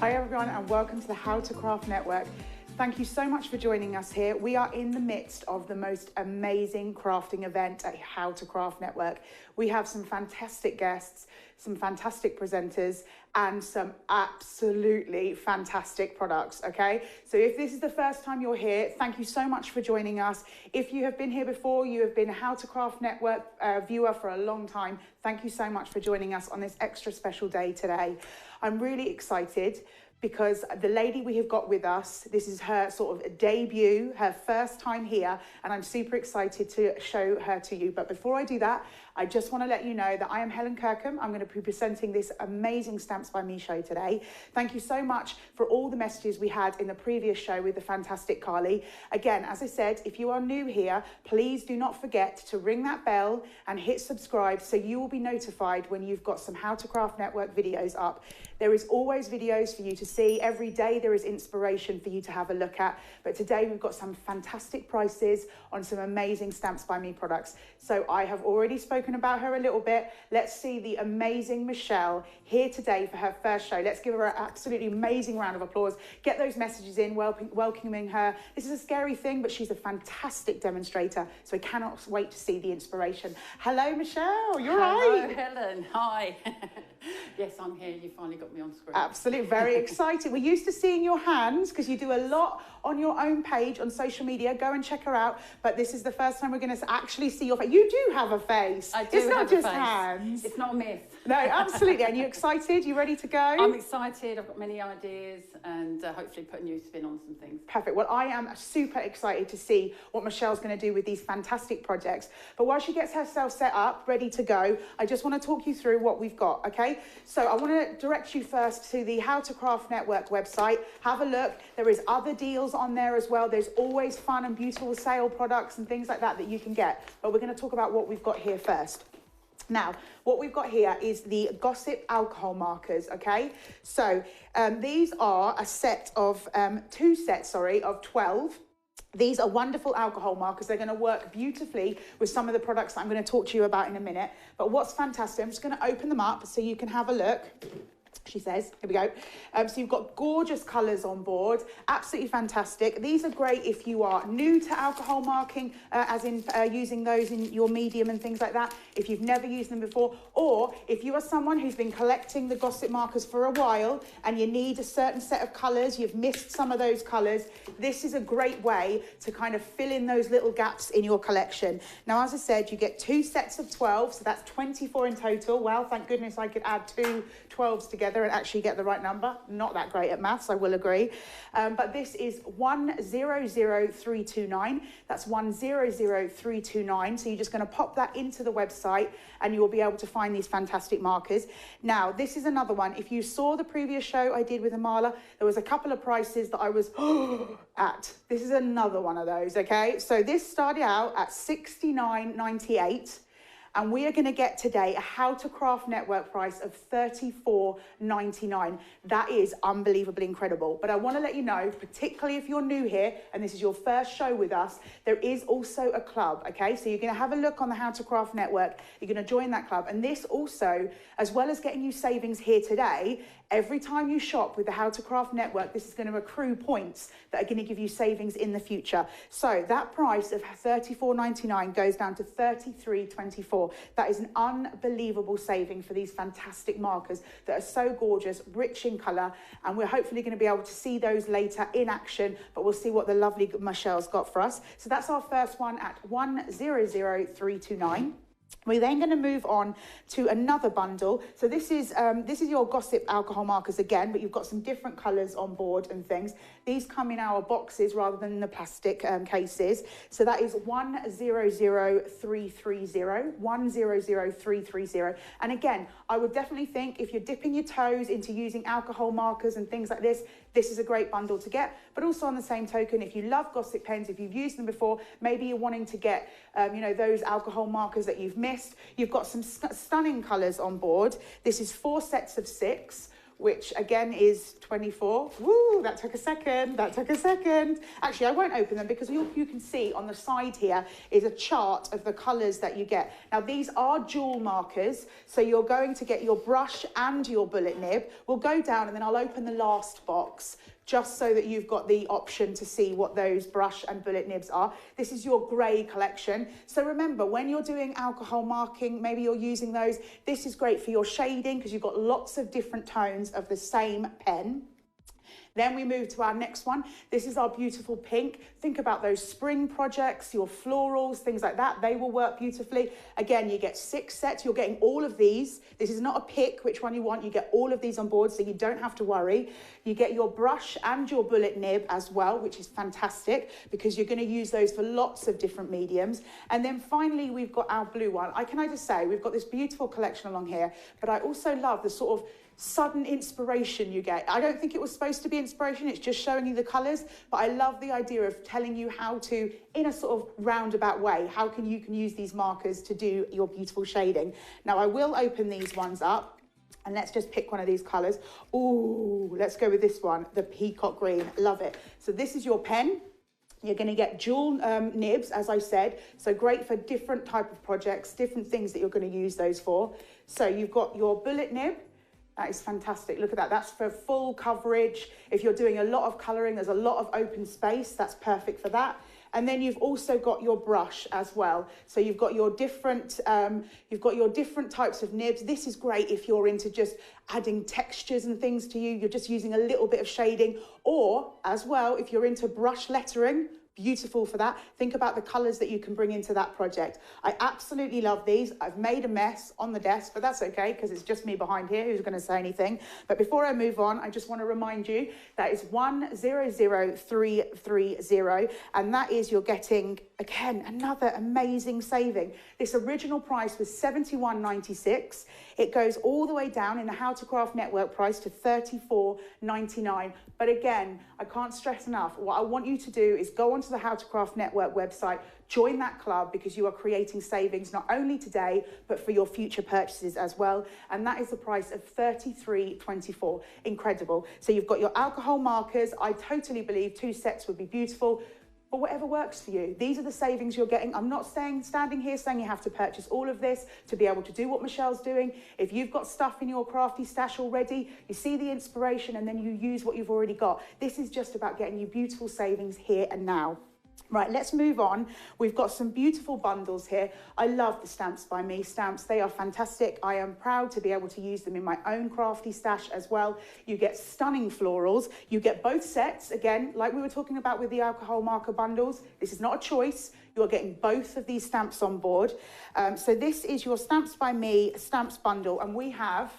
Hi everyone and welcome to the How to Craft Network. Thank you so much for joining us here. We are in the midst of the most amazing crafting event at How to Craft Network. We have some fantastic guests, some fantastic presenters, and some absolutely fantastic products, okay? So if this is the first time you're here, thank you so much for joining us. If you have been here before, you have been a How to Craft Network viewer for a long time, thank you so much for joining us on this extra special day today. I'm really excited because the lady we have got with us, this is her sort of debut, her first time here, and I'm super excited to show her to you. But before I do that, I just want to let you know that I am Helen Kirkham. I'm going to be presenting this amazing Stamps by Me show today. Thank you so much for all the messages we had in the previous show with the fantastic Carly. Again, as I said, if you are new here, please do not forget to ring that bell and hit subscribe so you will be notified when you've got some How to Craft Network videos up. There is always videos for you to see. Every day there is inspiration for you to have a look at. But today we've got some fantastic prices on some amazing Stamps by Me products. So I have already spoken about her a little bit. Let's see the amazing Michelle here today for her first show. Let's give her an absolutely amazing round of applause. Get those messages in, welcoming her. This is a scary thing, but she's a fantastic demonstrator. So I cannot wait to see the inspiration. Hello, Michelle. You're right. Hello, Helen. Hi. Yes, I'm here. You finally got me on screen. Absolutely. Very excited. We're used to seeing your hands because you do a lot on your own page on social media. Go and check her out. But this is the first time we're going to actually see your face. You do have a face. I do. It's not have just a face. Hands. It's not a myth. No, absolutely. And you excited? You ready to go? I'm excited. I've got many ideas and hopefully put a new spin on some things. Perfect. Well, I am super excited to see what Michelle's going to do with these fantastic projects. But while she gets herself set up, ready to go, I just want to talk you through what we've got, okay? So I want to direct you first to the How to Craft Network website. Have a look. There is other deals on there as well. There's always fun and beautiful sale products and things like that that you can get. But we're going to talk about what we've got here first. Now, what we've got here is the Gossip alcohol markers, okay? So these are a set of, two sets of 12. These are wonderful alcohol markers. They're going to work beautifully with some of the products that I'm going to talk to you about in a minute. But what's fantastic, I'm just going to open them up so you can have a look. She says, here we go. So you've got gorgeous colours on board, absolutely fantastic. These are great if you are new to alcohol marking, as in using those in your medium and things like that, if you've never used them before, or if you are someone who's been collecting the Gossip markers for a while and you need a certain set of colours, you've missed some of those colours, this is a great way to kind of fill in those little gaps in your collection. Now, as I said, you get two sets of 12, so that's 24 in total. Well, thank goodness I could add two 12s together and actually get the right number. Not that great at maths, I will agree. But this is 100329. That's 100329. So you're just going to pop that into the website and you will be able to find these fantastic markers. Now, this is another one. If you saw the previous show I did with Imala, there was a couple of prices that I was at. This is another one of those, okay? So this started out at $69.98. And we are going to get today a How to Craft Network price of $34.99. That is unbelievably incredible. But I want to let you know, particularly if you're new here and this is your first show with us, there is also a club, okay? So you're going to have a look on the How to Craft Network. You're going to join that club. And this also, as well as getting you savings here today, every time you shop with the How to Craft Network, this is going to accrue points that are going to give you savings in the future. So that price of $34.99 goes down to $33.24. That is an unbelievable saving for these fantastic markers that are so gorgeous, rich in colour, and we're hopefully going to be able to see those later in action, but we'll see what the lovely Michelle's got for us. So that's our first one at 100329. We're then going to move on to another bundle. So this is your Gossip alcohol markers again, but you've got some different colours on board and things. These come in our boxes rather than the plastic cases. So that is 100330, 100330. And again, I would definitely think if you're dipping your toes into using alcohol markers and things like this is a great bundle to get. But also on the same token, if you love Gossip pens, if you've used them before, maybe you're wanting to get, those alcohol markers that you've missed. You've got some stunning colours on board. This is 4 sets of 6. which again is 24. Woo, that took a second, Actually, I won't open them because you can see on the side here is a chart of the colours that you get. Now, these are jewel markers, so you're going to get your brush and your bullet nib. We'll go down and then I'll open the last box just so that you've got the option to see what those brush and bullet nibs are. This is your grey collection. So remember, when you're doing alcohol marking, maybe you're using those, this is great for your shading because you've got lots of different tones of the same pen. Then we move to our next one. This is our beautiful pink. Think about those spring projects, your florals, things like that. They will work beautifully. Again, you get 6 sets. You're getting all of these. This is not a pick which one you want. You get all of these on board, so you don't have to worry. You get your brush and your bullet nib as well, which is fantastic because you're going to use those for lots of different mediums. And then finally, we've got our blue one. Can I just say, we've got this beautiful collection along here, but I also love the sort of sudden inspiration you get. I don't think it was supposed to be inspiration, it's just showing you the colours, but I love the idea of telling you how to, in a sort of roundabout way, how you can use these markers to do your beautiful shading. Now, I will open these ones up. And let's just pick one of these colours. Ooh, let's go with this one, the Peacock Green. Love it. So this is your pen. You're going to get jewel nibs, as I said. So great for different type of projects, different things that you're going to use those for. So you've got your bullet nib. That is fantastic. Look at that. That's for full coverage. If you're doing a lot of colouring, there's a lot of open space. That's perfect for that. And then you've also got your brush as well. So you've got your different types of nibs. This is great if you're into just adding textures and things to you. You're just using a little bit of shading, or as well, if you're into brush lettering, beautiful for that. Think about the colours that you can bring into that project. I absolutely love these. I've made a mess on the desk, but that's okay because it's just me behind here who's going to say anything. But before I move on, I just want to remind you that is 100330, and that is you're getting, again, another amazing saving. This original price was $71.96. It goes all the way down in the How to Craft Network price to $34.99. But again, I can't stress enough, what I want you to do is go onto the How to Craft Network website, join that club because you are creating savings not only today, but for your future purchases as well. And that is the price of $33.24. Incredible. So you've got your alcohol markers. I totally believe 2 sets would be beautiful. But whatever works for you. These are the savings you're getting. I'm not standing here saying you have to purchase all of this to be able to do what Michelle's doing. If you've got stuff in your crafty stash already, you see the inspiration and then you use what you've already got. This is just about getting you beautiful savings here and now. Right, let's move on. We've got some beautiful bundles here. I love the Stamps by Me stamps. They are fantastic. I am proud to be able to use them in my own crafty stash as well. You get stunning florals. You get both sets, again, like we were talking about with the alcohol marker bundles. This is not a choice. You're getting both of these stamps on board. So this is your Stamps by Me stamps bundle, and we have,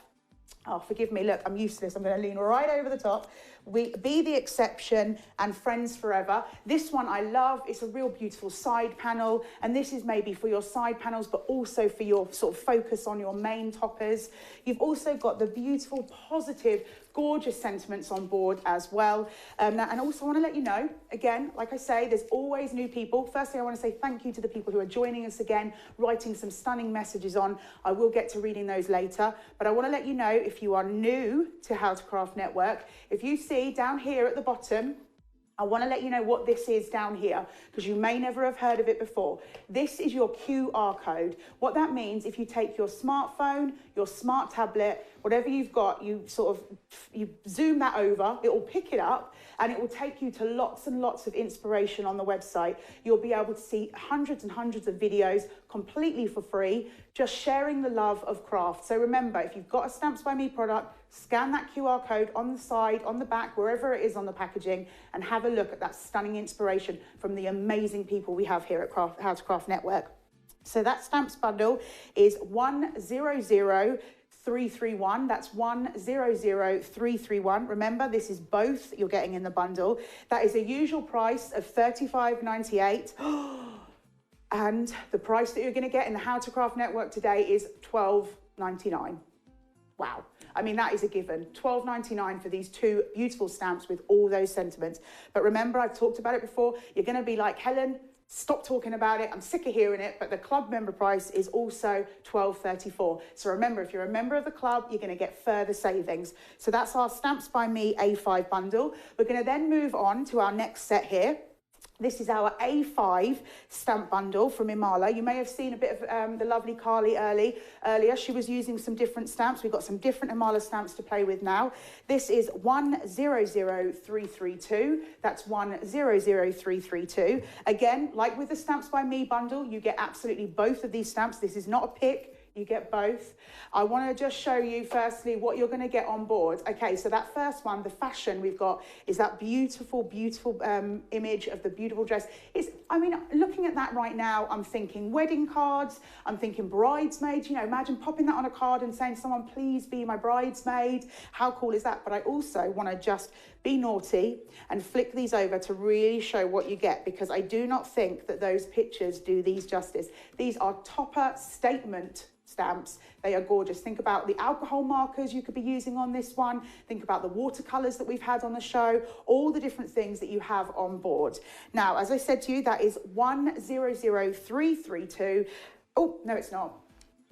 oh, forgive me, look, I'm used to this. I'm going to lean right over the top. Be the Exception and Friends Forever. This one I love. It's a real beautiful side panel, and this is maybe for your side panels, but also for your sort of focus on your main toppers. You've also got the beautiful, positive, gorgeous sentiments on board as well. And also I want to let you know, again, like I say, there's always new people. Firstly, I want to say thank you to the people who are joining us again, writing some stunning messages on. I will get to reading those later, but I want to let you know, if you are new to How to Craft Network, if you see down here at the bottom, I want to let you know what this is down here, because you may never have heard of it before. This is your QR code. What that means, if you take your smartphone, your smart tablet, whatever you've got, you zoom that over, it will pick it up and it will take you to lots and lots of inspiration on the website. You'll be able to see hundreds and hundreds of videos completely for free, just sharing the love of craft. So remember, if you've got a Stamps by Me product, scan that QR code on the side, on the back, wherever it is on the packaging, and have a look at that stunning inspiration from the amazing people we have here at How to Craft Network. So that stamps bundle is 100331. That's 100331. Remember, this is both you're getting in the bundle. That is a usual price of $35.98. And the price that you're going to get in the How to Craft Network today is $12.99. Wow. I mean, that is a given. $12.99 for these 2 beautiful stamps with all those sentiments. But remember, I've talked about it before. You're going to be like, Helen, Stop talking about it. I'm sick of hearing it, but the club member price is also $12.34. So remember, if you're a member of the club, you're going to get further savings. So that's our Stamps by Me A5 bundle. We're going to then move on to our next set here. This is our A5 stamp bundle from Imala. You may have seen a bit of the lovely Carly earlier. She was using some different stamps. We've got some different Imala stamps to play with now. This is 100332. That's 100332. Again, like with the Stamps by Me bundle, you get absolutely both of these stamps. This is not a pick. You get both. I want to just show you firstly what you're going to get on board. Okay, so that first one, the fashion we've got is that beautiful, beautiful image of the beautiful dress. I mean, looking at that right now, I'm thinking wedding cards, I'm thinking bridesmaids. You know, imagine popping that on a card and saying to someone, please be my bridesmaid. How cool is that? But I also want to just be naughty and flick these over to really show what you get, because I do not think that those pictures do these justice. These are topper statement stamps. They are gorgeous. Think about the alcohol markers you could be using on this one. Think about the watercolors that we've had on the show, all the different things that you have on board. Now, as I said to you, that is 100332. Oh, no, it's not.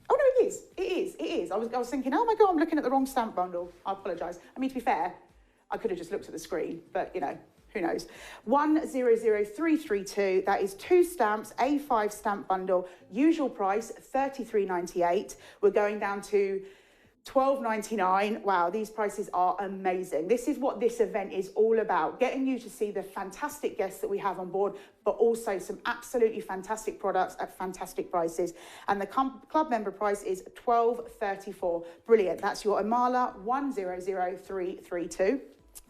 Oh, no, it is. It is. I was thinking, oh my God, I'm looking at the wrong stamp bundle. I apologize. I mean, to be fair, I could have just looked at the screen, but you know, who knows? 100332, that is 2 stamps, A5 stamp bundle, usual price $33.98. We're going down to $12.99. Wow, these prices are amazing. This is what this event is all about, getting you to see the fantastic guests that we have on board, but also some absolutely fantastic products at fantastic prices. And the club member price is $12.34. Brilliant. That's your Imala 100332.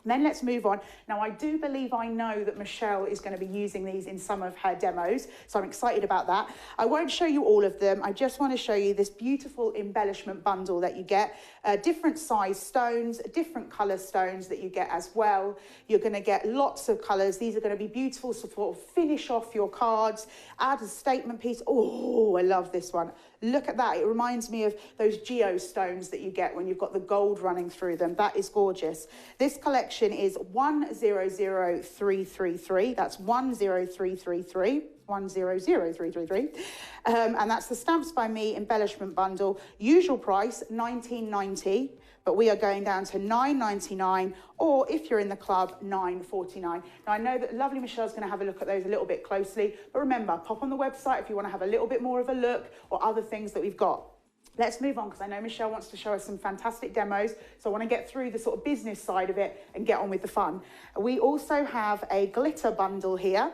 Then let's move on. Now, I do believe I know that Michelle is going to be using these in some of her demos, so I'm excited about that. I won't show you all of them. I just want to show you this beautiful embellishment bundle that you get. Different size stones, different colour stones that you get as well. You're going to get lots of colours. These are going to be beautiful to sort of finish off your cards, add a statement piece. Oh, I love this one. Look at that. It reminds me of those geostones that you get when you've got the gold running through them. That is gorgeous. This collection is 100333. That's 100333. 100333. And that's the Stamps by Me Embellishment Bundle. Usual price $19.90, but we are going down to $9.99, or if you're in the club, $9.49. Now, I know that lovely Michelle's going to have a look at those a little bit closely, but remember, pop on the website if you want to have a little bit more of a look, or other things that we've got. Let's move on, because I know Michelle wants to show us some fantastic demos, so I want to get through the sort of business side of it and get on with the fun. We also have a glitter bundle here.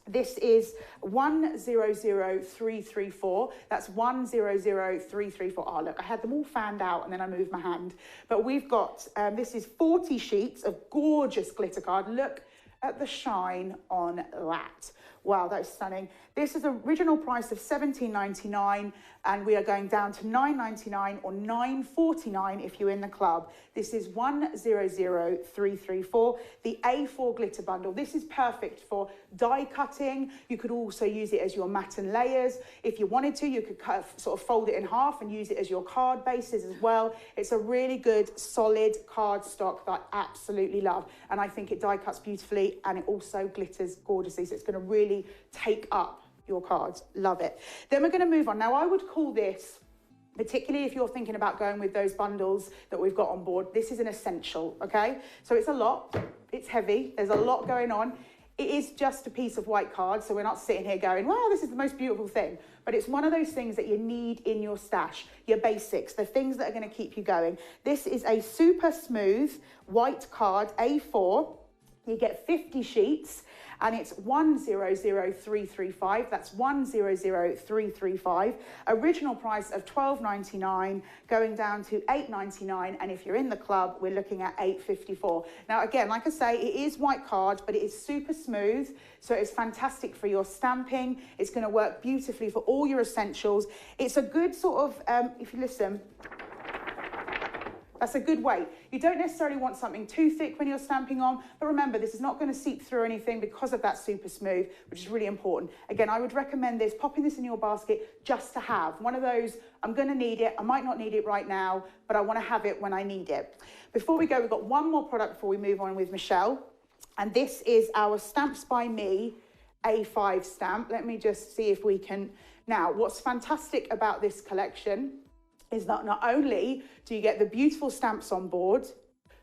This is 100334. That's 100334. Oh, look, I had them all fanned out and then I moved my hand. But we've got, this is 40 sheets of gorgeous glitter card. Look at the shine on that. Wow, that is stunning. This is original price of $17.99, and we are going down to $9.99 or $9.49 if you're in the club. This is 100334, the A4 glitter bundle. This is perfect for die cutting. You could also use it as your mat and layers. If you wanted to, you could sort of fold it in half and use it as your card bases as well. It's a really good, solid card stock that I absolutely love. And I think it die cuts beautifully, and it also glitters gorgeously. So it's going to really take up your cards. Love it. Then we're going to move on. Now, I would call this, particularly if you're thinking about going with those bundles that we've got on board, this is an essential, okay? So it's a lot, it's heavy, there's a lot going on. It is just a piece of white card, so we're not sitting here going, wow, this is the most beautiful thing. But it's one of those things that you need in your stash, your basics, the things that are going to keep you going. This is a super smooth white card, A4. You get 50 sheets, and it's 100335. That's 100335. Original price of $12.99, going down to $8.99. And if you're in the club, we're looking at $8.54. Now, again, like I say, it is white card, but it is super smooth. So it's fantastic for your stamping. It's going to work beautifully for all your essentials. It's a good sort of, if you listen, that's a good weight. You don't necessarily want something too thick when you're stamping on, but remember, this is not going to seep through anything because of that super smooth, which is really important. Again, I would recommend this, popping this in your basket just to have. One of those, I'm going to need it, I might not need it right now, but I want to have it when I need it. Before we go, we've got one more product before we move on with Michelle, and this is our Stamps by Me A5 stamp. Let me just see if we can. Now, what's fantastic about this collection is that not only do you get the beautiful stamps on board,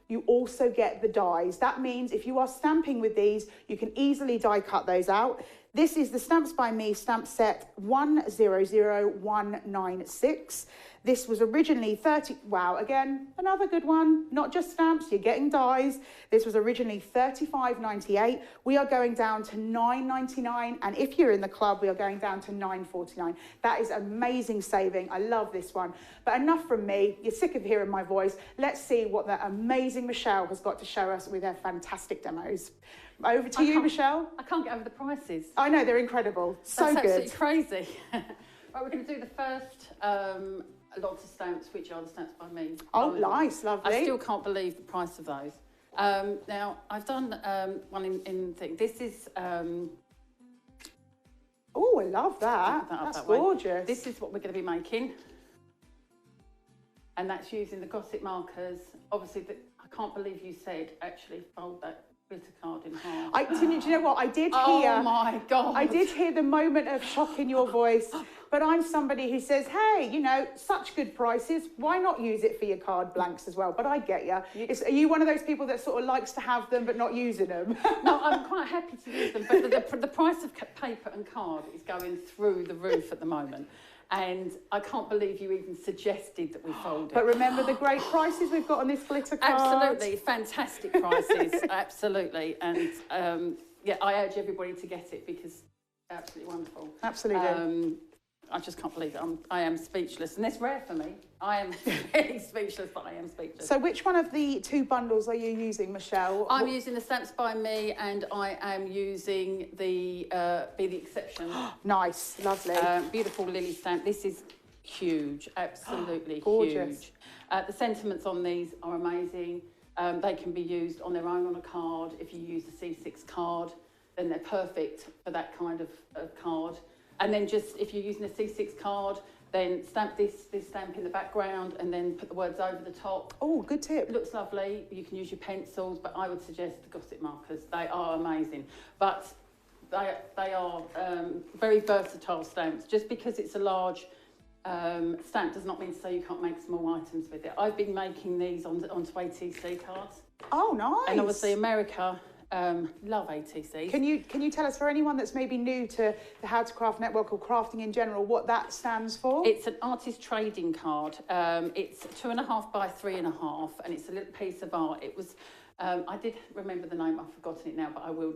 you also get the dies. That means if you are stamping with these, you can easily die cut those out. This is the Stamps by Me stamp set 100196. This was originally 30, wow, again, another good one. Not just stamps, you're getting dies. This was originally $35.98. We are going down to $9.99. And if you're in the club, we are going down to $9.49. That is amazing saving. I love this one. But enough from me. You're sick of hearing my voice. Let's see what the amazing Michelle has got to show us with her fantastic demos. Over to you, Michelle. I can't get over the prices. I know, they're incredible. So That's good. absolutely crazy. Right, we're going to do the first lot of stamps, which are the Stamps by Me. Oh, nice, lovely. I still can't believe the price of those. Now, I've done one in thing. This is... Oh, I love that. That's gorgeous. This is what we're going to be making. And that's using the Gossip markers. Obviously, I can't believe you said actually fold that glitter card in half. Do you know what? I did hear... Oh, my God. I did hear the moment of shock in your voice. But I'm somebody who says, hey, you know, such good prices. Why not use it for your card blanks as well? But I get you. Are you one of those people that sort of likes to have them but not using them? No, I'm quite happy to use them. But the price of paper and card is going through the roof at the moment. And I can't believe you even suggested that we fold it. But remember the great prices we've got on this glitter card? Absolutely, fantastic prices, absolutely. And yeah, I urge everybody to get it because it's absolutely wonderful. Absolutely. I just can't believe it. I am speechless. And it's rare for me. I am really speechless, but I am speechless. So which one of the two bundles are you using, Michelle? I'm using the Stamps by Me, and I am using the Be the Exception. Nice, lovely. Beautiful lily stamp. This is huge, absolutely gorgeous. Huge. The sentiments on these are amazing. They can be used on their own on a card. If you use the C6 card, then they're perfect for that kind of card. And then just, if you're using a C6 card, then stamp this stamp in the background and then put the words over the top. Oh, good tip. It looks lovely. You can use your pencils, but I would suggest the Gossip markers. They are amazing. But they are very versatile stamps. Just because it's a large stamp does not mean to say you can't make small items with it. I've been making these onto ATC cards. Oh, nice. And obviously America... love ATC. Can you tell us, for anyone that's maybe new to the How to Craft Network or crafting in general, what that stands for? It's an artist trading card. It's 2.5 by 3.5, and it's a little piece of art. It was, I did remember the name, I've forgotten it now, but I will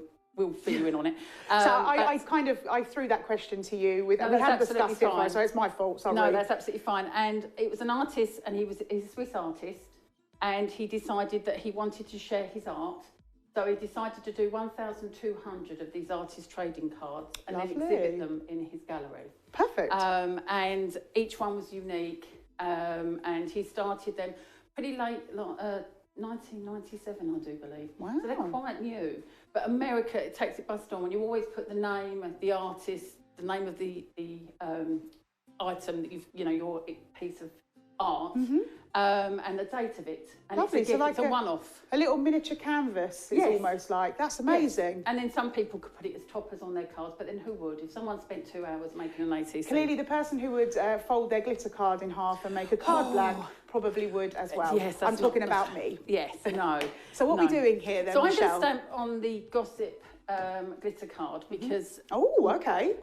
fill you in on it. So I threw that question to you. We hadn't discussed it before, so it's my fault, sorry. No, that's absolutely fine. And it was an artist, and he's a Swiss artist, and he decided that he wanted to share his art. So he decided to do 1,200 of these artist trading cards and then exhibit them in his gallery. Perfect. And each one was unique. And he started them pretty late, 1997, I do believe. Wow. So they're quite new. But America, it takes it by storm. And you always put the name of the artist, the name of the item that your piece of art. Mm-hmm. And the date of it. And lovely. It's a one-off. A little miniature canvas, it's almost like. That's amazing. Yes. And then some people could put it as toppers on their cards, but then who would? If someone spent 2 hours making an ATC. Clearly the person who would fold their glitter card in half and make a card blank probably would as well. Yes, I'm talking about me. Yes, no. So what are we doing here then, so Michelle? I'm going to stamp on the Gossip glitter card because... Oh, okay.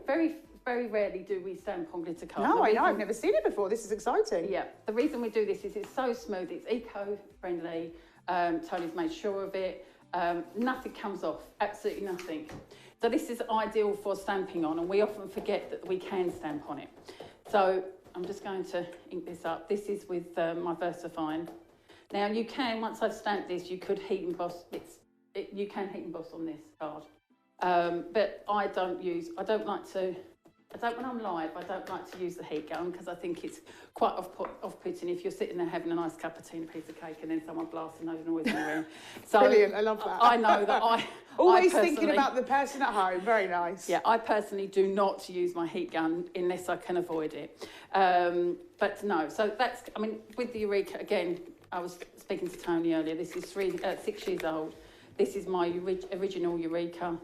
Very rarely do we stamp on glitter cards. No, I know, I've never seen it before. This is exciting. Yeah, the reason we do this is it's so smooth, it's eco-friendly, Tony's made sure of it, nothing comes off, absolutely nothing. So this is ideal for stamping on, and we often forget that we can stamp on it. So I'm just going to ink this up. This is with my VersaFine. Now you can, once I've stamped this, you could heat emboss, you can heat emboss on this card. But I don't like to, when I'm live, I don't like to use the heat gun because I think it's quite off-putting if you're sitting there having a nice cup of tea and a piece of cake and then someone blasts a noise in the room. So brilliant, I love that. I know that Always thinking about the person at home, very nice. Yeah, I personally do not use my heat gun unless I can avoid it. But no, so that's, with the Eureka, again, I was speaking to Tony earlier, this is 6 years old. This is my original Eureka.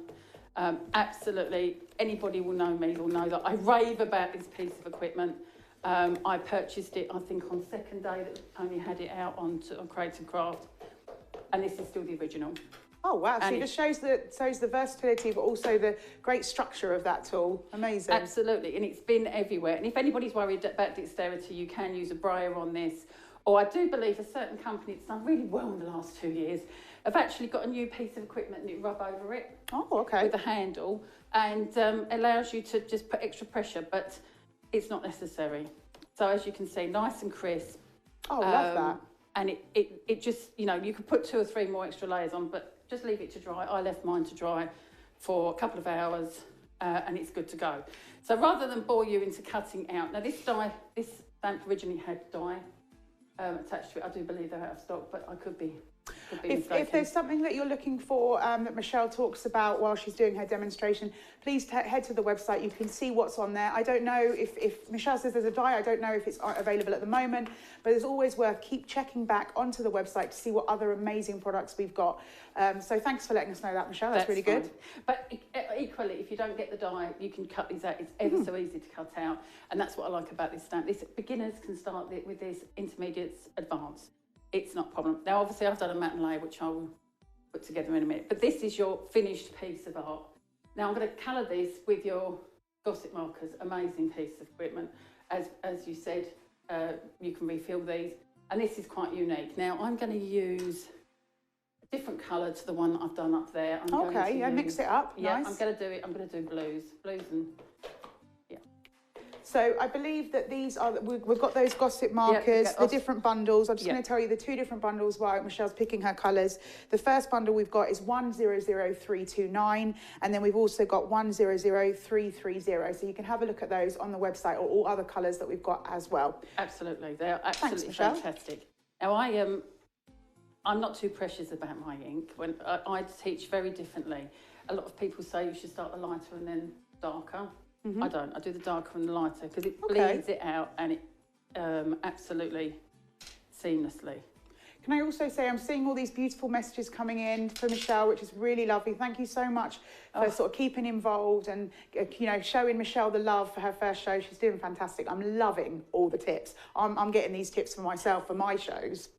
Absolutely, anybody will know me will know that I rave about this piece of equipment. I purchased it, I think, on second day that Tony had it out on Creative Craft, and this is still the original. Oh wow! So And it just shows the versatility, but also the great structure of that tool. Amazing. Absolutely, and it's been everywhere. And if anybody's worried about dexterity, you can use a brayer on this. Or I do believe a certain company that's done really well in the last 2 years have actually got a new piece of equipment and you rub over it. Oh, okay. With a handle, and allows you to just put extra pressure, but it's not necessary. So as you can see, nice and crisp. Oh, love that. And it just, you know, you could put 2 or 3 more extra layers on, but just leave it to dry. I left mine to dry for a couple of hours and it's good to go. So rather than bore you into cutting out, now this stamp originally had dye attached to it. I do believe they're out of stock, but I could be If there's something that you're looking for that Michelle talks about while she's doing her demonstration, please head to the website. You can see what's on there. I don't know if Michelle says there's a dye, I don't know if it's available at the moment, but it's always worth keep checking back onto the website to see what other amazing products we've got. So thanks for letting us know that, Michelle. That's really good. But equally, if you don't get the dye, you can cut these out. It's ever so easy to cut out, and that's what I like about this stamp. Beginners can start with this, intermediates, advanced. It's not a problem. Now, obviously, I've done a matte and lay, which I will put together in a minute. But this is your finished piece of art. Now, I'm going to colour this with your Gossip markers. Amazing piece of equipment. As you said, you can refill these. And this is quite unique. Now, I'm going to use a different colour to the one that I've done up there. Mix it up. Yeah, Nice. I'm going to do blues and... So I believe that these are, we've got those Gossip markers, the different bundles. I'm just going to tell you the 2 different bundles while Michelle's picking her colours. The first bundle we've got is 100329, and then we've also got 100330. So you can have a look at those on the website, or all other colours that we've got as well. Absolutely, they're absolutely fantastic. Now I'm not too precious about my ink. When I teach very differently. A lot of people say you should start the lighter and then darker. I don't. I do the darker and the lighter because it bleeds it out and it absolutely seamlessly. Can I also say I'm seeing all these beautiful messages coming in for Michelle, which is really lovely. Thank you so much for sort of keeping involved and showing Michelle the love for her first show. She's doing fantastic. I'm loving all the tips. I'm getting these tips for myself for my shows.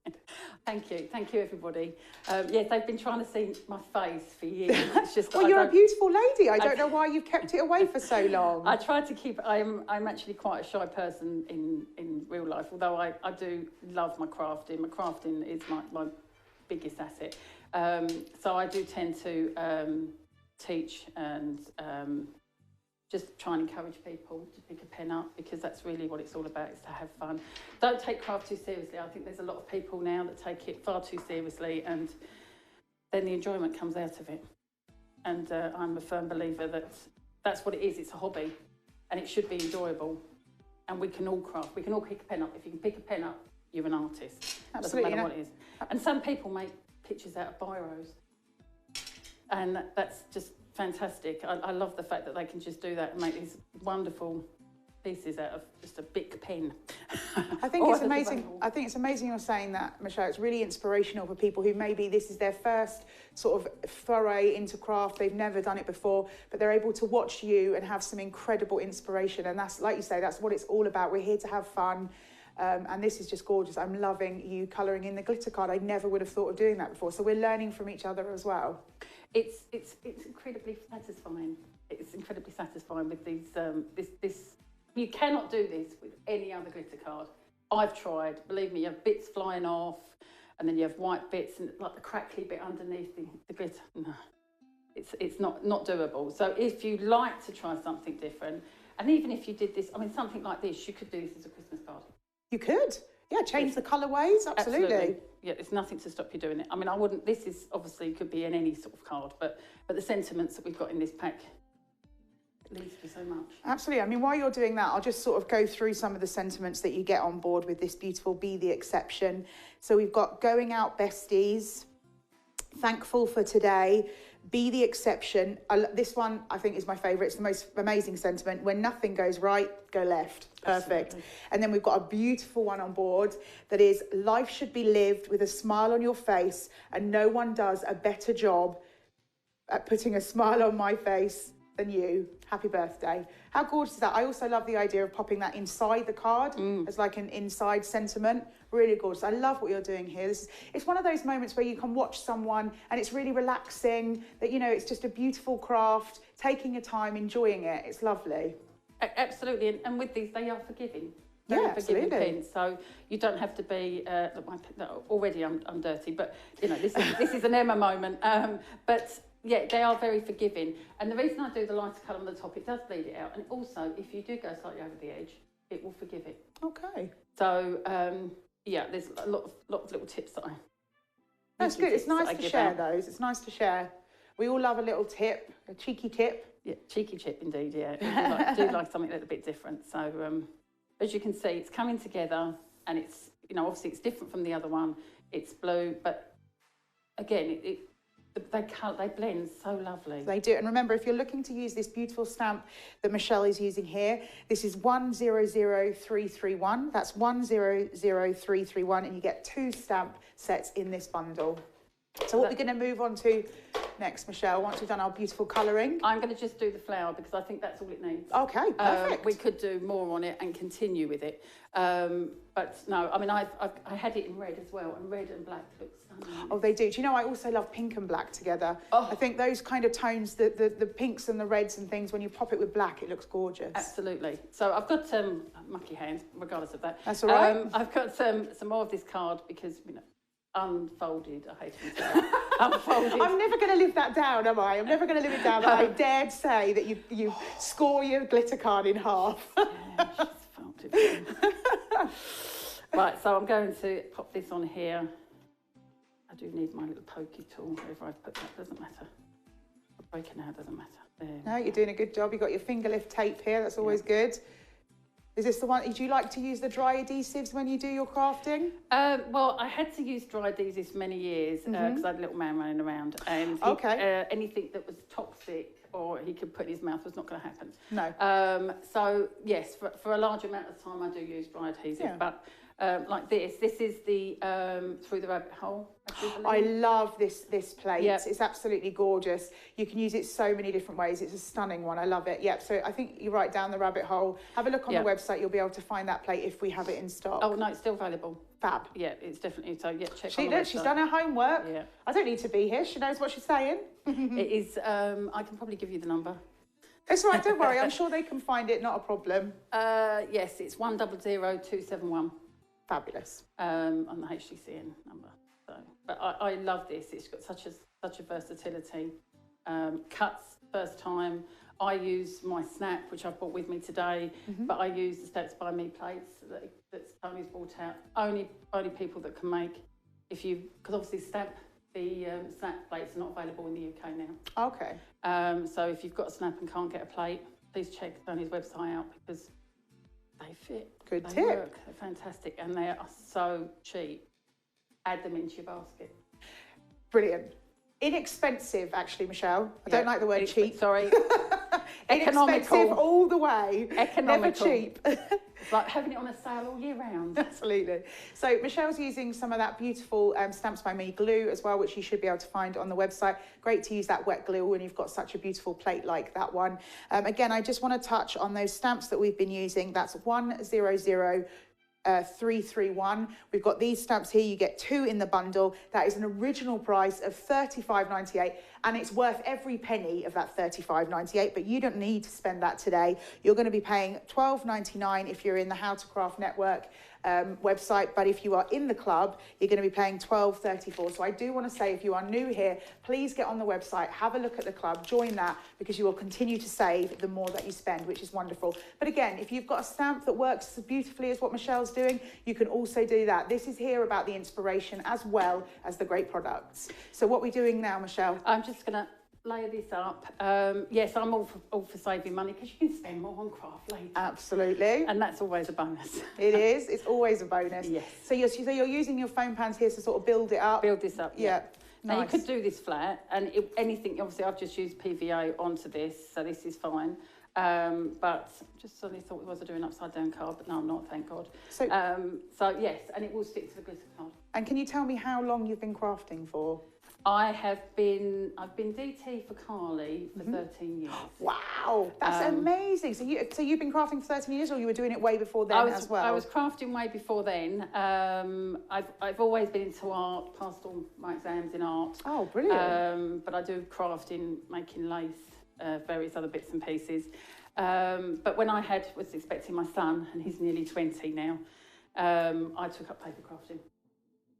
Thank you, everybody. Yes, they've been trying to see my face for years. It's just well, you're a beautiful lady. I don't know why you've kept it away for so long. I try to keep. I'm actually quite a shy person in real life, although I do love my crafting. My crafting is my biggest asset. So I do tend to teach and just try and encourage people to pick a pen up, because that's really what it's all about, is to have fun. Don't take craft too seriously. I think there's a lot of people now that take it far too seriously, and then the enjoyment comes out of it. And I'm a firm believer that that's what it is. It's a hobby and it should be enjoyable. And we can all craft. We can all pick a pen up. If you can pick a pen up, you're an artist. Absolutely. Doesn't matter what it is. And some people make pictures out of biros. And that's just fantastic. I love the fact that they can just do that and make these wonderful pieces out of just a big pen. I think it's amazing. I think it's amazing you're saying that, Michelle. It's really inspirational for people who maybe this is their first sort of foray into craft. They've never done it before, but they're able to watch you and have some incredible inspiration. And that's, like you say, that's what it's all about. We're here to have fun. And this is just gorgeous. I'm loving you colouring in the glitter card. I never would have thought of doing that before. So we're learning from each other as well. It's incredibly satisfying. It's incredibly satisfying with these. This you cannot do this with any other glitter card. I've tried. Believe me, you have bits flying off, and then you have white bits and like the crackly bit underneath the glitter. No, it's not doable. So if you like to try something different, and even if you did this, I mean, something like this, you could do this as a Christmas card. You could. Yeah, change the colourways, absolutely. Yeah, there's nothing to stop you doing it. I mean, I wouldn't, this is obviously could be in any sort of card, but the sentiments that we've got in this pack, it leads to so much. Absolutely. I mean, while you're doing that, I'll just sort of go through some of the sentiments that you get on board with this beautiful Be the Exception. So we've got Going Out Besties, Thankful for Today, Be the Exception. This one, I think, is my favourite. It's the most amazing sentiment. When nothing goes right, go left. Perfect. Absolutely. And then we've got a beautiful one on board that is, life should be lived with a smile on your face, and no one does a better job at putting a smile on my face than you. Happy birthday. How gorgeous is that? I also love the idea of popping that inside the card as like an inside sentiment. Really gorgeous. I love what you're doing here. It's one of those moments where you can watch someone and it's really relaxing, that, you know, it's just a beautiful craft, taking your time, enjoying it. It's lovely. Absolutely. And with these, they are forgiving. Yeah, Forgiving absolutely. pins, so you don't have to be. Already, I'm dirty, but you know this is an Emma moment. But yeah, they are very forgiving. And the reason I do the lighter colour on the top, it does bleed it out. And also, if you do go slightly over the edge, it will forgive it. Okay. So yeah, there's a lot of little tips that I. That's good. It's nice to share those. It's nice to share. We all love a little tip, a cheeky tip. Yeah, cheeky tip indeed. Yeah, I do like something a little bit different. So. As you can see, it's coming together, and it's, you know, obviously it's different from the other one. It's blue, but again, they blend so lovely. They do. And remember, if you're looking to use this beautiful stamp that Michelle is using here, this is 100331. That's 100331, and you get 2 stamp sets in this bundle. So what we're going to move on to next, Michelle, once we've done our beautiful colouring? I'm going to just do the flower because I think that's all it needs. Okay, perfect. We could do more on it and continue with it. But no, I mean, I had it in red as well, and red and black looks stunning. Oh, they do. Do you know, I also love pink and black together. Oh. I think those kind of tones, the pinks and the reds and things, when you pop it with black, it looks gorgeous. Absolutely. So I've got mucky hands, regardless of that. That's all right. I've got some more of this card because, you know, unfolded, I hate to say that. Unfolded. I'm never going to live that down, am I? I'm never going to live it down that I dared say that you score your glitter card in half. Yeah, she's folded it. Right, so I'm going to pop this on here. I do need my little pokey tool. Wherever I put that, doesn't matter. Breaking out doesn't matter. There. No, you're doing a good job. You've got your finger lift tape here. That's always good. Is this the one, do you like to use the dry adhesives when you do your crafting? Well, I had to use dry adhesives for many years because I had a little man running around, and anything that was toxic or he could put in his mouth was not going to happen. No. So yes, for a large amount of time I do use dry adhesive, but like this is the Through the Rabbit Hole. I love this plate. Yep. It's absolutely gorgeous. You can use it so many different ways. It's a stunning one. I love it. Yep. So I think you write down the rabbit hole. Have a look on the website. You'll be able to find that plate if we have it in stock. Oh no, it's still available. Fab. Yeah, it's definitely so. Yeah, check. She's done her homework. Yeah. I don't need to be here. She knows what she's saying. It is. I can probably give you the number. It's all right. Don't worry. I'm sure they can find it. Not a problem. Yes, it's 100271. Fabulous. On the HTCN number. So, but I love this. It's got such a versatility. Cuts first time. I use my snap, which I've brought with me today, but I use the Steps by Me plates that Tony's brought out. Only people that can make. Because obviously snap plates are not available in the UK now. Okay. So if you've got a snap and can't get a plate, please check Tony's website out because they fit. Good they tip. Work. They're fantastic and they are so cheap. Add them into your basket. Brilliant. Inexpensive, actually, Michelle. I don't like the word cheap. Sorry. Inexpensive all the way. Economical. Never cheap. It's like having it on a sale all year round. Absolutely. So Michelle's using some of that beautiful Stamps by Me glue as well, which you should be able to find on the website. Great to use that wet glue when you've got such a beautiful plate like that one. Again, I just want to touch on those stamps that we've been using. That's 100331. We've got these stamps here. You get 2 in the bundle. That is an original price of $35.98, and it's worth every penny of that $35.98, but you don't need to spend that today. You're going to be paying $12.99 if you're in the How to Craft Network website, but if you are in the club, you're going to be paying $12.34. So I do want to say, if you are new here, please get on the website, have a look at the club, join that, because you will continue to save the more that you spend, which is wonderful. But again, if you've got a stamp that works as beautifully as what Michelle's doing, you can also do that. This is here about the inspiration as well as the great products. So what are we doing now, Michelle? I'm just going to layer this up. Yes, I'm all for saving money because you can spend more on craft later. Absolutely. And that's always a bonus. It is. It's always a bonus. Yes. So you're using your foam pans here to sort of build it up. Build this up. Yeah. Now Nice. you could do this flat, and anything. Obviously, I've just used PVA onto this, so this is fine. But just suddenly thought was I doing upside down card, but no, I'm not. Thank God. So yes, and it will stick to the glitter card. And can you tell me how long you've been crafting for? I've been DT for Carly for 13 years. Wow, that's amazing. So you've been crafting for 13 years, or you were doing it way before then as well? I was crafting way before then. I've always been into art, passed all my exams in art. Oh, brilliant. But I do crafting, making lace, various other bits and pieces. But when I was expecting my son, and he's nearly 20 now, I took up paper crafting,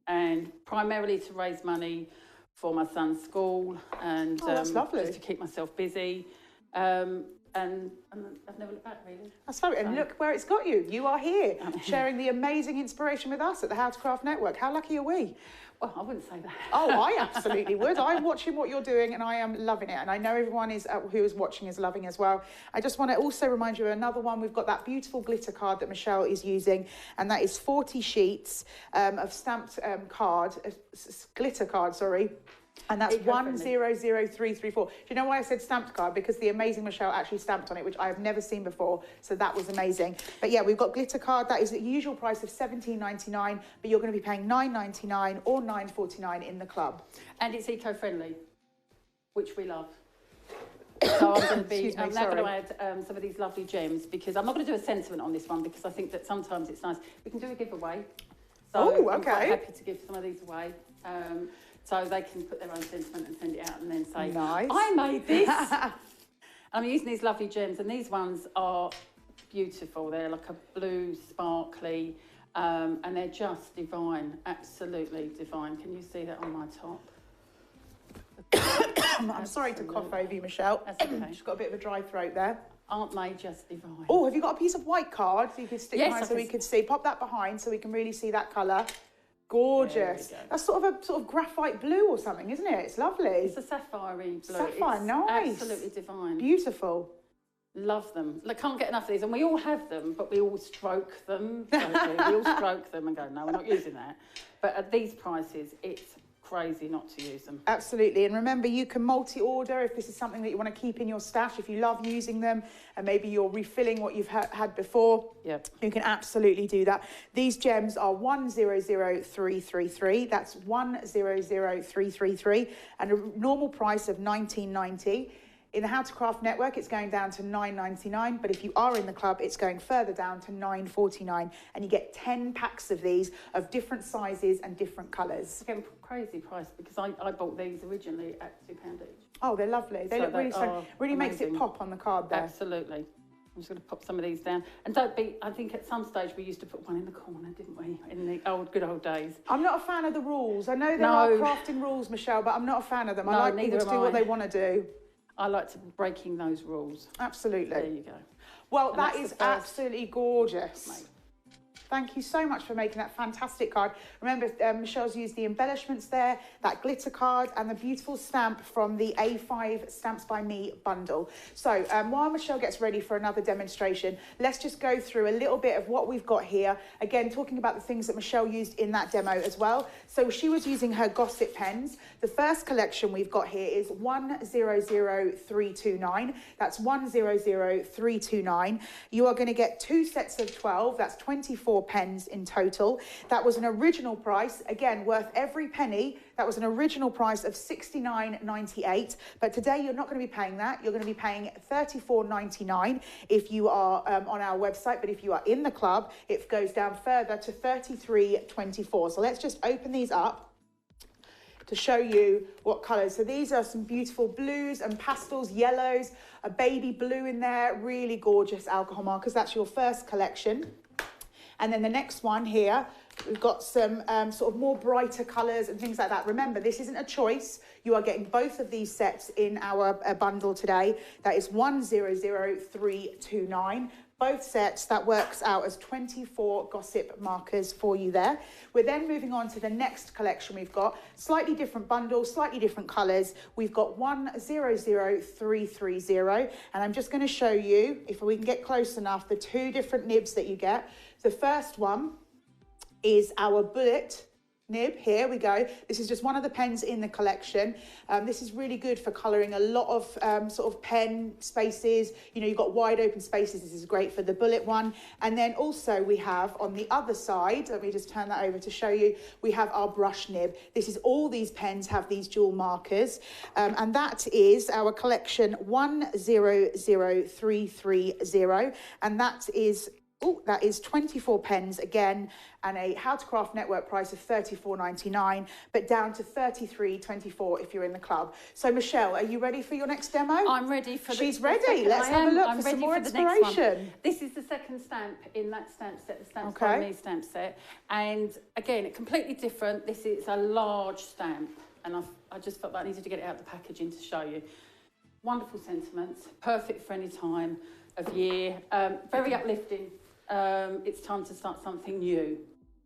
and primarily to raise money for my son's school, and that's lovely. just to keep myself busy. And I've never looked back, really. That's lovely. And look where it's got you. You are here, sharing the amazing inspiration with us at the How to Craft Network. How lucky are we? Well, I wouldn't say that. Oh, I absolutely would. I'm watching what you're doing and I am loving it. And I know everyone who is watching is loving as well. I just want to also remind you of another one. We've got that beautiful glitter card that Michelle is using. And that is 40 sheets of stamped glitter card, sorry. And that's 100334. Do you know why I said stamped card? Because the amazing Michelle actually stamped on it, which I have never seen before. So that was amazing. But yeah, we've got glitter card. That is the usual price of $17.99, but you're going to be paying $9.99 or $9.49 in the club. And it's eco-friendly, which we love. So I'm going to be, I'm now going to add some of these lovely gems, because I'm not going to do a sentiment on this one, because I think that sometimes it's nice. We can do a giveaway. So I'm quite happy to give some of these away. So they can put their own sentiment and send it out and then say, nice. I made this. I'm using these lovely gems, and these ones are beautiful. They're like a blue, sparkly, and they're just divine, absolutely divine. Can you see that on my top? I'm sorry to cough over you, Michelle. That's okay. She's got a bit of a dry throat there. Aren't they just divine? Oh, have you got a piece of white card so you can stick behind so we can see? Pop that behind so we can really see that colour. Gorgeous. That's sort of graphite blue or something, isn't it? It's lovely. It's a sapphire-y blue. Sapphire, nice. Absolutely divine. Beautiful. Love them. I can't get enough of these, and we all have them, but we all stroke them. Don't we? We all stroke them and go, no, we're not using that. But at these prices, it's crazy not to use them. Absolutely. And remember, you can multi-order if this is something that you want to keep in your stash. If you love using them and maybe you're refilling what you've had before, you can absolutely do that. These gems are 100333. That's 100333, and a normal price of $19.90. In the How to Craft Network, it's going down to $9.99, but if you are in the club, it's going further down to $9.49, and you get 10 packs of these of different sizes and different colours. Again, crazy price, because I bought these originally at £2 each. Oh, they're lovely. They look really fun. Really makes it pop on the card there. Absolutely. I'm just going to pop some of these down. And don't be, I think at some stage we used to put one in the corner, didn't we? In the good old days. I'm not a fan of the rules. I know there are crafting rules, Michelle, but I'm not a fan of them. I like people to do what they want to do. I like to breaking those rules. Absolutely. There you go. Well, that is absolutely gorgeous. Mate. Thank you so much for making that fantastic card. Remember, Michelle's used the embellishments there, that glitter card, and the beautiful stamp from the A5 Stamps by Me bundle. So while Michelle gets ready for another demonstration, let's just go through a little bit of what we've got here. Again, talking about the things that Michelle used in that demo as well. So she was using her Gossip pens. The first collection we've got here is 100329. That's 100329. You are going to get 2 sets of 12. That's 24 pens in total. That was an original price, again, worth every penny. That was an original price of $69.98, but today you're not going to be paying that. You're going to be paying $34.99 if you are on our website, but if you are in the club, it goes down further to $33.24. So let's just open these up to show you what colours. So these are some beautiful blues and pastels, yellows, a baby blue in there, really gorgeous alcohol markers. That's your first collection. And then the next one here, we've got some sort of more brighter colours and things like that. Remember, this isn't a choice. You are getting both of these sets in our bundle today. That is 100329. Both sets, that works out as 24 Gossip markers for you there. We're then moving on to the next collection we've got. Slightly different bundles, slightly different colours. We've got 100330, and I'm just going to show you, if we can get close enough, the 2 different nibs that you get. The first one is our bullet nib. Here we go. This is just one of the pens in the collection. This is really good for colouring a lot of sort of pen spaces. You know, you've got wide open spaces. This is great for the bullet one. And then also we have on the other side, let me just turn that over to show you, we have our brush nib. This is all these pens have these dual markers. And that is our collection 100330. And that is 24 pens again, and a How to Craft Network price of $34.99, but down to $33.24 if you're in the club. So Michelle, are you ready for your next demo? I'm ready for She's ready. Let's have a look for some more inspiration. This is the second stamp in that stamp set, the Stamps by Me stamp set. And again, completely different. This is a large stamp, and I just felt that I needed to get it out of the packaging to show you. Wonderful sentiments, perfect for any time of year, very uplifting. It's time to start something new.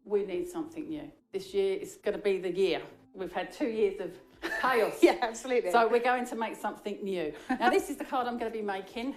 We need something new. This year is going to be the year. We've had 2 years of chaos. Yeah, absolutely. So we're going to make something new. Now, this is the card I'm going to be making.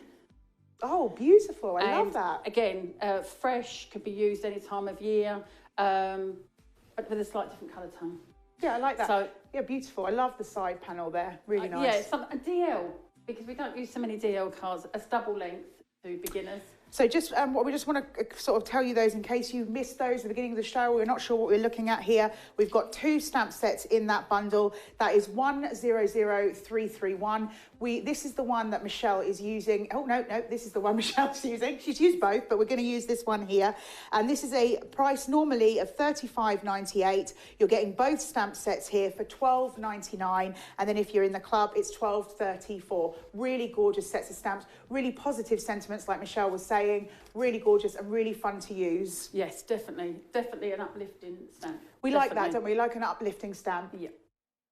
Oh, beautiful. I love that. Again, fresh, could be used any time of year, but with a slightly different colour tone. Yeah, I like that. So, yeah, beautiful. I love the side panel there. Really nice. Yeah, a DL, because we don't use so many DL cards, as double length to beginners. So just what we just want to sort of tell you those in case you missed those at the beginning of the show. We're not sure what we're looking at here. We've got 2 stamp sets in that bundle. That is 100331. This is the one that Michelle is using. Oh, no, this is the one Michelle's using. She's used both, but we're going to use this one here. And this is a price normally of $35.98. You're getting both stamp sets here for $12.99. And then if you're in the club, it's $12.34. Really gorgeous sets of stamps. Really positive sentiments, like Michelle was saying. Really gorgeous and really fun to use. Yes, definitely. Definitely an uplifting stamp. We like that, don't we? Like an uplifting stamp. Yeah.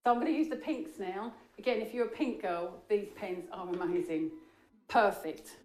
So I'm going to use the pinks now. Again, if you're a pink girl, these pens are amazing. Perfect.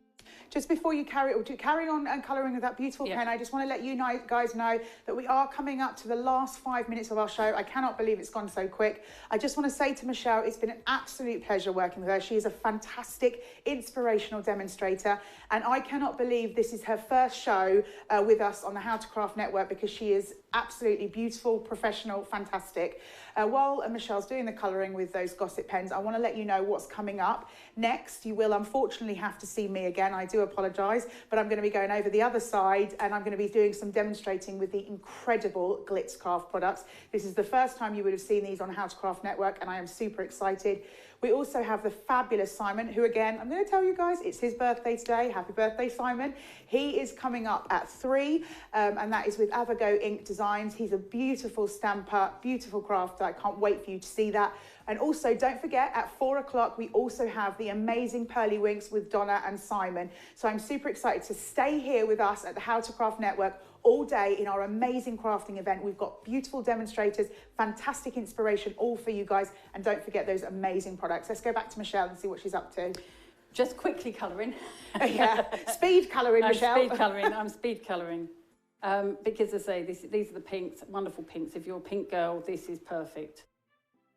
Just before you carry on and colouring with that beautiful pen, I just want to let you guys know that we are coming up to the last 5 minutes of our show. I cannot believe it's gone so quick. I just want to say to Michelle, it's been an absolute pleasure working with her. She is a fantastic, inspirational demonstrator, and I cannot believe this is her first show with us on the How to Craft Network, because she is absolutely beautiful, professional, fantastic. While Michelle's doing the colouring with those Gossip pens, I want to let you know what's coming up. Next, you will unfortunately have to see me again. I do apologise, but I'm going to be going over the other side, and I'm going to be doing some demonstrating with the incredible Glitzcraft products. This is the first time you would have seen these on How to Craft Network, and I am super excited. We also have the fabulous Simon, who again, I'm going to tell you guys, it's his birthday today. Happy birthday, Simon. He is coming up at 3, and that is with Avago Ink Designs. He's a beautiful stamper, beautiful crafter. I can't wait for you to see that. And also, don't forget, at 4 o'clock, we also have the amazing Pearly Winks with Donna and Simon. So I'm super excited to stay here with us at the How to Craft Network all day in our amazing crafting event. We've got beautiful demonstrators, fantastic inspiration, all for you guys. And don't forget those amazing products. Let's go back to Michelle and see what she's up to. Just quickly colouring. Yeah, speed colouring, Michelle. I'm speed colouring. Because as I say, these are the pinks, wonderful pinks. If you're a pink girl, this is perfect.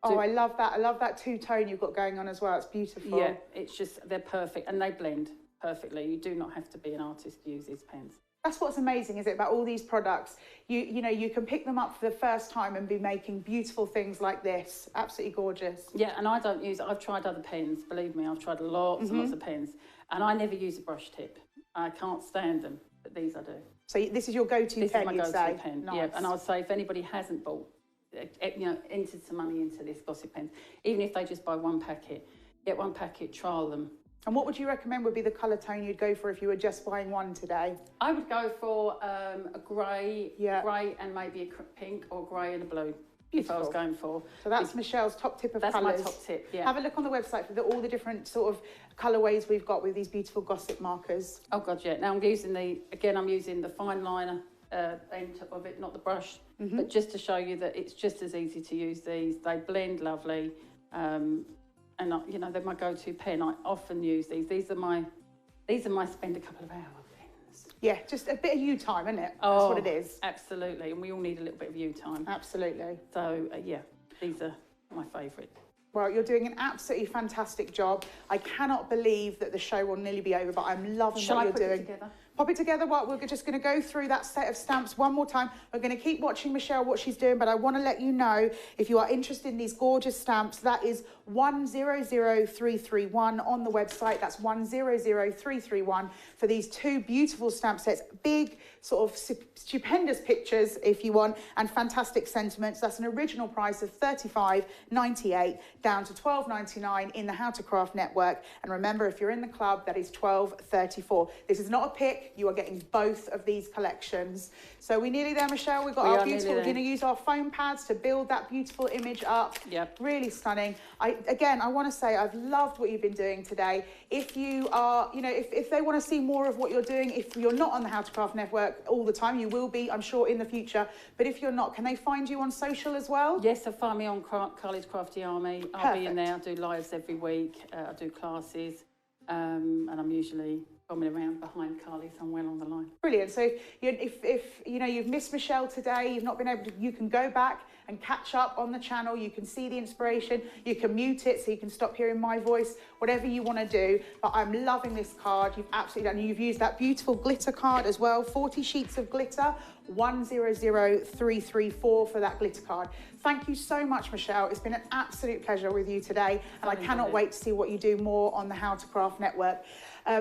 Oh, I love that. I love that two-tone you've got going on as well. It's beautiful. Yeah, it's just, they're perfect, and they blend perfectly. You do not have to be an artist to use these pens. That's what's amazing, is it, about all these products? You know, you can pick them up for the first time and be making beautiful things like this. Absolutely gorgeous. Yeah, and I've tried other pens, believe me, I've tried lots and lots of pens, and I never use a brush tip. I can't stand them, but these I do. So this is your go-to pen, my you'd go-to say? pen, Nice. yeah. And I would say if anybody hasn't bought, entered some money into this Gossip pens, even if they just buy one packet, get one packet, trial them. And what would you recommend would be the colour tone you'd go for if you were just buying one today? I would go for a grey, grey and maybe a pink, or grey and a blue. Beautiful. If I was going for. So that's Michelle's top tip of colours. That's my top tip, yeah. Have a look on the website for all the different sort of colourways we've got with these beautiful Gossip markers. Oh God, yeah. Now I'm using the fine liner end of it, not the brush, but just to show you that it's just as easy to use these. They blend lovely, and you know, they're my go-to pen. I often use these. These are my spend a couple of hours pens. Yeah, just a bit of you time, isn't it? Oh, that's what it is. Absolutely, and we all need a little bit of you time. Absolutely. So yeah, these are my favourite. Well, you're doing an absolutely fantastic job. I cannot believe that the show will nearly be over, but I'm loving what you're doing. It together? pop it together. We're just going to go through that set of stamps one more time. We're going to keep watching Michelle, what she's doing, but I want to let you know, if you are interested in these gorgeous stamps, that is 100331 on the website. That's 100331 for these two beautiful stamp sets. Big, sort of stupendous pictures, if you want, and fantastic sentiments. That's an original price of $35.98 down to $12.99 in the How to Craft network. And remember, if you're in the club, that is $12.34. This is not a pick. You are getting both of these collections. So we're nearly there, Michelle. We've got our beautiful, we're going to use our foam pads to build that beautiful image up. Yep. Really stunning. Again, I want to say I've loved what you've been doing today. If you are, you know, if they want to see more of what you're doing, if you're not on the How to Craft network all the time, you will be, I'm sure, in the future. But if you're not, can they find you on social as well? Yes, they'll find me on Carly's Crafty Army. I'll be in there. I do lives every week. I do classes, and I'm usually bombing around behind Carly somewhere along the line. Brilliant. So if you know you've missed Michelle today, you've not been able to, you can go back and catch up on the channel. You can see the inspiration. You can mute it so you can stop hearing my voice, whatever you want to do. But I'm loving this card. You've absolutely done. You've used that beautiful glitter card as well. 40 sheets of glitter. 100334 for that glitter card. Thank you so much, Michelle. It's been an absolute pleasure with you today, and I cannot wait to see what you do more on the How to Craft network.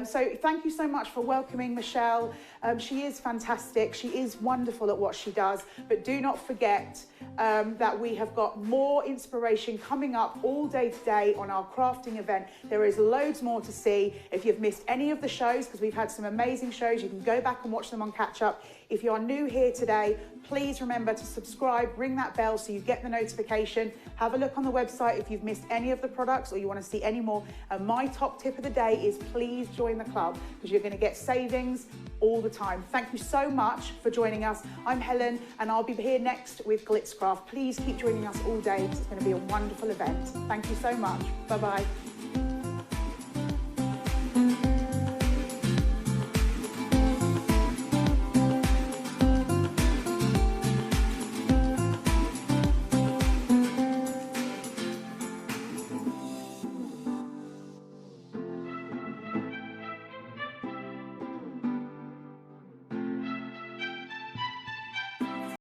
So thank you so much for welcoming Michelle. She is fantastic. She is wonderful at what she does, but do not forget that we have got more inspiration coming up all day today on our crafting event. There is loads more to see. If you've missed any of the shows, because we've had some amazing shows, you can go back and watch them on catch up. If you are new here today, please remember to subscribe, ring that bell so you get the notification. Have a look on the website if you've missed any of the products or you want to see any more. And my top tip of the day is please join the club, because you're going to get savings all the time. Thank you so much for joining us. I'm Helen, and I'll be here next with Glitzcraft. Please keep joining us all day, because it's going to be a wonderful event. Thank you so much. Bye-bye.